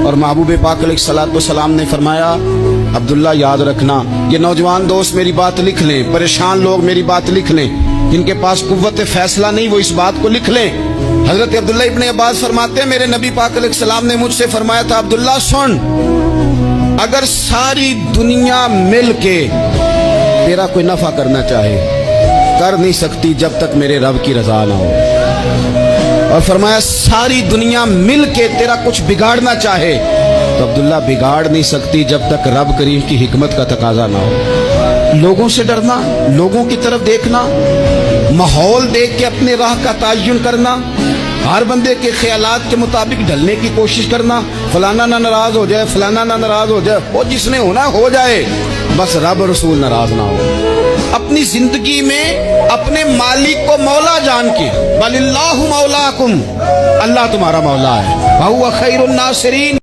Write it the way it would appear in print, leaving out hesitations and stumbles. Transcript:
اور محبوب पाक अलैहिस्सलाम ने फरमाया, अब्दुल्ला याद रखना, ये नौजवान दोस्त मेरी बात लिख लें, परेशान लोग मेरी बात लिख लें, जिनके पास कुव्वत फैसला नहीं वो इस बात को लिख लें। हजरत अब्दुल्ला इब्ने अब्बास फरमाते हैं, मेरे नबी पाक अलैहिस्सलाम ने मुझसे फरमाया था, अब्दुल्ला सुन, अगर सारी दुनिया मिल के तेरा कोई नफा करना चाहे, कर नहीं सकती जब तक मेरे रब की रजा ना हो। और फरमाया सारी दुनिया मिल के तेरा कुछ बिगाड़ना चाहे तो अब्दुल्ला बिगाड़ नहीं सकती जब तक रब करीम की हिकमत का तकाजा ना हो। लोगों से डरना, लोगों की तरफ देखना, माहौल देख के अपने राह का तयन करना, हर बंदे के ख्यालात के मुताबिक ढलने की कोशिश करना, फलाना ना नाराज हो जाए, फलाना ना नाराज हो जाए, वो जिसने होना हो जाए, बस रब रसूल नाराज ना हो। अपनी जिंदगी में अपने मालिक को मौला जान के, बलिल्लाहु मौलाकुम, अल्लाह तुम्हारा मौला है, वहुवा खैरुन नासिरीन।